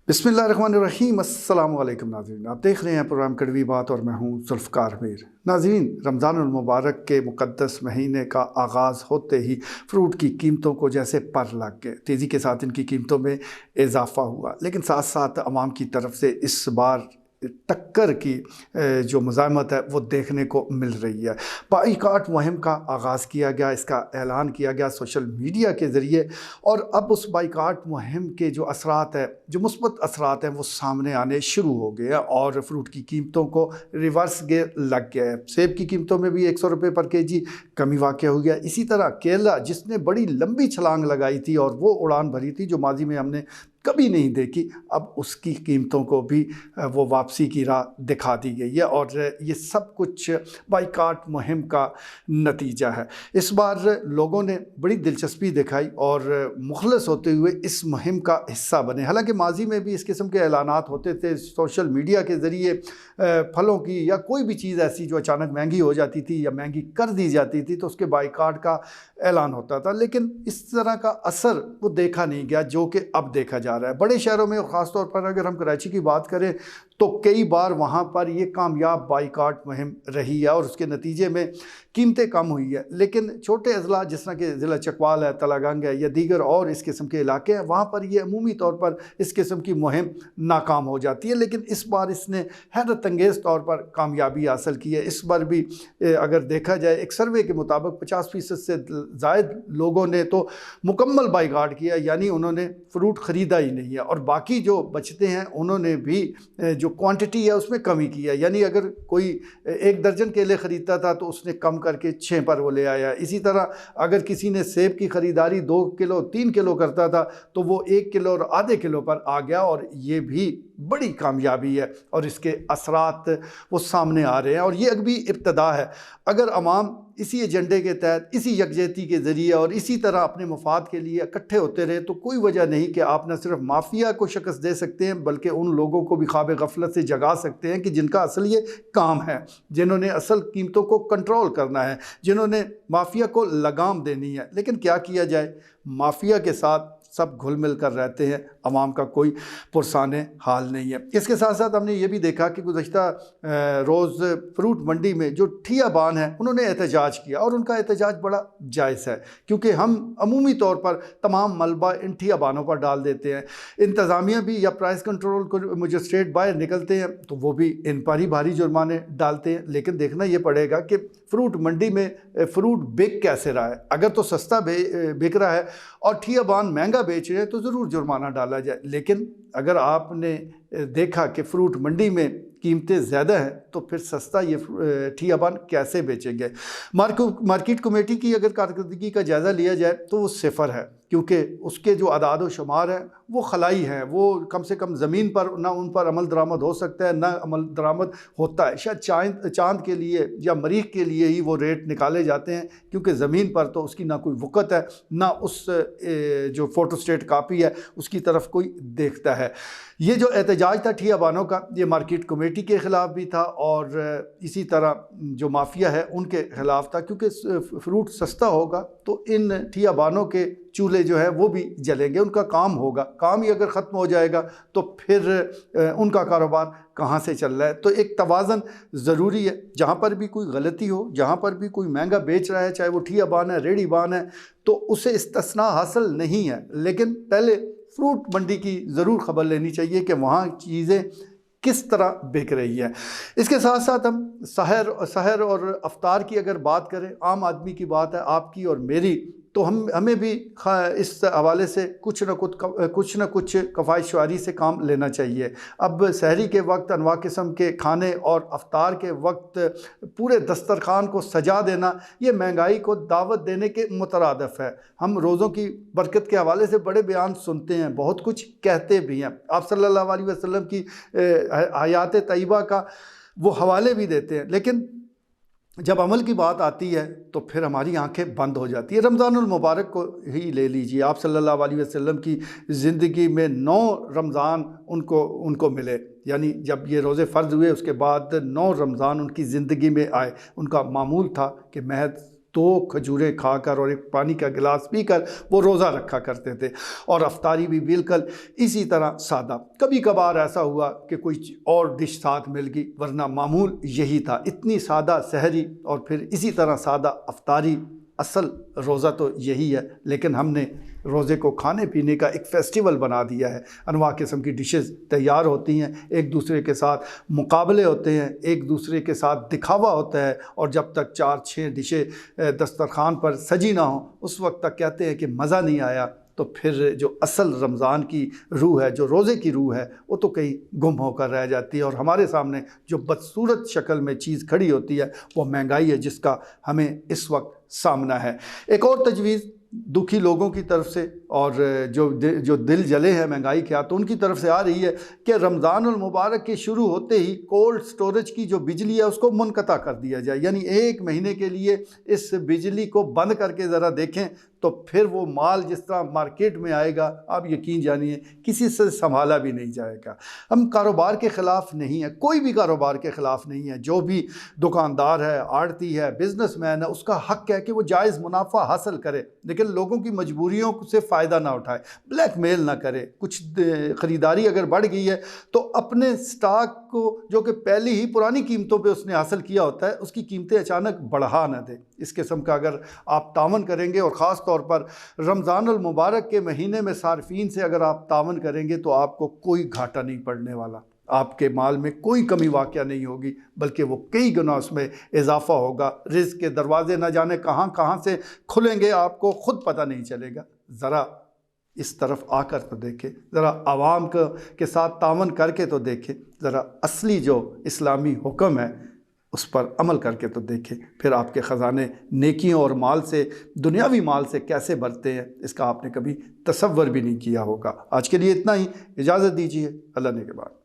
बिस्मिल्लाहिर्रहमानिर्रहीम। अस्सलाम वालेकुम नाज़रीन, आप देख रहे हैं प्रोग्राम कड़वी बात और मैं हूं जुल्फ़कार मीर। नाज़रीन, रमज़ानुल मुबारक के मुक़द्दस महीने का आगाज़ होते ही फ़्रूट की कीमतों को जैसे पर लग गए। तेज़ी के साथ इनकी कीमतों में इजाफ़ा हुआ, लेकिन साथ साथ अवाम की तरफ से इस बार टक्कर की जो मुज़ाहमत है वो देखने को मिल रही है। बाइकाट मुहिम का आगाज़ किया गया, इसका ऐलान किया गया सोशल मीडिया के ज़रिए, और अब उस बाइकाट मुहिम के जो असरात है, जो मुस्बत असरात हैं, वो सामने आने शुरू हो गए हैं और फ़्रूट की कीमतों को रिवर्स गेयर लग गया है। सेब की कीमतों में भी 100 रुपये पर केजी कमी वाक़या हो गया। इसी तरह केला, जिसने बड़ी लंबी छलांग लगाई थी और वो उड़ान भरी थी जो माजी में हमने कभी नहीं देखी, अब उसकी कीमतों को भी वो वापसी की राह दिखा दी गई है और ये सब कुछ बाइकाट मुहिम का नतीजा है। इस बार लोगों ने बड़ी दिलचस्पी दिखाई और मुखलस होते हुए इस मुहिम का हिस्सा बने। हालांकि माजी में भी इस किस्म के ऐलानात होते थे सोशल मीडिया के ज़रिए, फलों की या कोई भी चीज़ ऐसी जो अचानक महंगी हो जाती थी या महंगी कर दी जाती थी तो उसके बाइकाट का ऐलान होता था, लेकिन इस तरह का असर वो देखा नहीं गया जो कि अब देखा जा रहा है। बड़े शहरों में, और ख़ास तौर पर अगर हम कराची की बात करें, तो कई बार वहाँ पर ये कामयाब बाइकाट मुहिम रही है और उसके नतीजे में कीमतें कम हुई है। लेकिन छोटे अजला जिस तरह के ज़िला चकवाल है, तलागंग है या दीगर और इस किस्म के इलाके हैं, वहाँ पर ये अमूमी तौर पर इस किस्म की मुहिम नाकाम हो जाती है। लेकिन इस बार इसने हैरत अंगेज़ तौर पर कामयाबी हासिल की है। इस बार भी अगर देखा जाए, एक सर्वे के मुताबिक 50% से ज़ायद लोगों ने तो मुकम्मल बाइकाट किया, यानी उन्होंने फ़्रूट ख़रीदा ही नहीं है, और बाकी जो बचते हैं उन्होंने भी जो क्वांटिटी है उसमें कमी की है। यानी अगर कोई 1 दर्जन केले ख़रीदता था तो उसने कम करके 6 पर वो ले आया। इसी तरह अगर किसी ने सेब की ख़रीदारी 2 किलो 3 किलो करता था तो वो 1 किलो और आधे किलो पर आ गया, और ये भी बड़ी कामयाबी है और इसके असरात वो सामने आ रहे हैं। और ये अभी इब्तदा है। अगर अवाम इसी एजेंडे के तहत, इसी यकजहती के ज़रिए और इसी तरह अपने मफाद के लिए इकट्ठे होते रहे तो कोई वजह नहीं कि आप न सिर्फ माफिया को शिकस्त दे सकते हैं बल्कि उन लोगों को भी ख्वाब गफलत से जगा सकते हैं कि जिनका असल ये काम है, जिन्होंने असल कीमतों को कंट्रोल करना है, जिन्होंने माफिया को लगाम देनी है। लेकिन क्या किया जाए, माफिया के साथ सब घुल मिल कर रहते हैं, अवाम का कोई पुरसाने हाल नहीं है। इसके साथ साथ हमने ये भी देखा कि गुज़श्ता रोज़ फ्रूट मंडी में जो ठियाबान है उन्होंने एहतजाज किया, और उनका एहतजाज बड़ा जायज़ है क्योंकि हम अमूमी तौर पर तमाम मलबा इन ठियाबानों पर डाल देते हैं। इंतज़ामिया भी या प्राइस कंट्रोल को मजिस्ट्रेट बाहर निकलते हैं तो वो भी इन पर ही भारी जुर्माने डालते हैं। लेकिन देखना ये पड़ेगा कि फ्रूट मंडी में फ्रूट बिक कैसे रहा है। अगर तो सस्ता बिक रहा है और ठियाबान महंगा बेच रहे हैं तो ज़रूर जुर्माना डाला जाए। लेकिन अगर आपने देखा कि फ्रूट मंडी में कीमतें ज़्यादा हैं तो फिर सस्ता ये ठियाबान कैसे बेचेंगे। मार्केट कमेटी की अगर कारकर्दगी का जायज़ा लिया जाए तो वो सिफर है, क्योंकि उसके जो अदाद व शुमार हैं वो खलाई हैं। वो कम से कम ज़मीन पर ना उन पर अमल दरामद हो सकता है, ना अमल दरामद होता है। शायद चांद के लिए या मरीख़ के लिए ही वो रेट निकाले जाते हैं, क्योंकि ज़मीन पर तो उसकी ना कोई वक़्त है, ना उस जो फ़ोटोस्टेट कापी है उसकी तरफ कोई देखता है। ये जो एहतजाज था ठियाबानों का, ये मार्केट कमेटी के ख़िलाफ़ भी था और इसी तरह जो माफिया है उनके ख़िलाफ़ था, क्योंकि फ्रूट सस्ता होगा तो इन ठियाबानों के चूल्हे जो है वो भी जलेंगे, उनका काम होगा। काम ही अगर ख़त्म हो जाएगा तो फिर उनका कारोबार कहाँ से चल रहा है। तो एक तवाज़न ज़रूरी है। जहाँ पर भी कोई गलती हो, जहाँ पर भी कोई महंगा बेच रहा है, चाहे वो ठियाबान है, रेहड़ीबान है, तो उसे इस्तिस्ना हासिल नहीं है। लेकिन पहले फ्रूट मंडी की ज़रूर ख़बर लेनी चाहिए कि वहाँ चीज़ें किस तरह बिक रही है। इसके साथ साथ हम सहर और अफ्तार की अगर बात करें, आम आदमी की बात है, आपकी और मेरी, तो हमें भी इस हवाले से कुछ न कुछ कफ़ायशवारी से काम लेना चाहिए। अब सहरी के वक्त अनवा किस्म के खाने और अफ्तार के वक्त पूरे दस्तरखान को सजा देना, ये महंगाई को दावत देने के मुतरादिफ है। हम रोज़ों की बरकत के हवाले से बड़े बयान सुनते हैं, बहुत कुछ कहते भी हैं। आप सल्लल्लाहु अलैहि वसल्लम की हयात तय्यबा का वो हवाले भी देते हैं, लेकिन जब अमल की बात आती है तो फिर हमारी आंखें बंद हो जाती है। रमज़ानुल मुबारक को ही ले लीजिए, आप सल्लल्लाहु अलैहि वसल्लम की ज़िंदगी में 9 रमज़ान उनको मिले, यानी जब ये रोज़े फ़र्ज़ हुए उसके बाद 9 रमज़ान उनकी ज़िंदगी में आए। उनका मामूल था कि महज 2 کھجوریں کھا کر اور ایک پانی کا گلاس پی کر وہ روزہ رکھا کرتے تھے، اور افطاری بھی بالکل اسی طرح سادہ۔ کبھی کبھار ایسا ہوا کہ کوئی اور ڈش ساتھ مل گئی، ورنہ معمول یہی تھا، اتنی سادہ سحری اور پھر اسی طرح سادہ افطاری۔ اصل روزہ تو یہی ہے، لیکن ہم نے روزے کو کھانے پینے کا ایک فیسٹیول بنا دیا ہے۔ انواع قسم کی ڈشز تیار ہوتی ہیں، ایک دوسرے کے ساتھ مقابلے ہوتے ہیں، ایک دوسرے کے ساتھ دکھاوا ہوتا ہے، اور جب تک 4-6 ڈشیں دسترخوان پر سجی نہ ہوں اس وقت تک کہتے ہیں کہ مزہ نہیں آیا۔ تو پھر جو اصل رمضان کی روح ہے، جو روزے کی روح ہے، وہ تو کہیں گم ہو کر رہ جاتی ہے، اور ہمارے سامنے جو بدصورت شکل میں چیز کھڑی ہوتی ہے وہ مہنگائی ہے، جس کا ہمیں اس وقت سامنا ہے۔ ایک اور تجویز دکھی لوگوں کی طرف سے اور جو دل جلے ہیں مہنگائی کے ہاتھ، ان کی طرف سے آ رہی ہے کہ رمضان المبارک کے شروع ہوتے ہی کولڈ سٹوریج کی جو بجلی ہے اس کو منقطع کر دیا جائے، یعنی 1 مہینے کے لیے اس بجلی کو بند کر کے ذرا دیکھیں، تو پھر وہ مال جس طرح مارکیٹ میں آئے گا آپ یقین جانیے کسی سے سنبھالا بھی نہیں جائے گا۔ ہم کاروبار کے خلاف نہیں ہیں، کوئی بھی کاروبار کے خلاف نہیں ہے، جو بھی دکاندار ہے، آڑتی ہے، بزنس مین ہے، اس کا حق ہے کہ وہ جائز منافع حاصل کرے، لیکن لوگوں کی مجبوریوں سے فائدہ نہ اٹھائے، بلیک میل نہ کرے۔ کچھ خریداری اگر بڑھ گئی ہے تو اپنے سٹاک کو جو کہ پہلی ہی پرانی قیمتوں پہ اس نے حاصل کیا ہوتا ہے اس کی قیمتیں اچانک بڑھا نہ دے۔ اس قسم کا اگر آپ تعاون کریں گے، اور خاص طور پر رمضان المبارک کے مہینے میں صارفین سے اگر آپ تعاون کریں گے، تو آپ کو کوئی گھاٹا نہیں پڑنے والا، آپ کے مال میں کوئی کمی واقع نہیں ہوگی، بلکہ وہ کئی گنا اس میں اضافہ ہوگا۔ رزق کے دروازے نہ جانے کہاں کہاں سے کھلیں گے، آپ کو خود پتہ نہیں چلے گا۔ ذرا اس طرف آ کر تو دیکھیں، ذرا عوام کے ساتھ تعاون کر کے تو دیکھیں، ذرا اصلی جو اسلامی حکم ہے اس پر عمل کر کے تو دیکھیں، پھر آپ کے خزانے نیکیوں اور مال سے، دنیاوی مال سے کیسے بھرتے ہیں، اس کا آپ نے کبھی تصور بھی نہیں کیا ہوگا۔ آج کے لیے اتنا ہی، اجازت دیجیے، اللہ نے کے بعد۔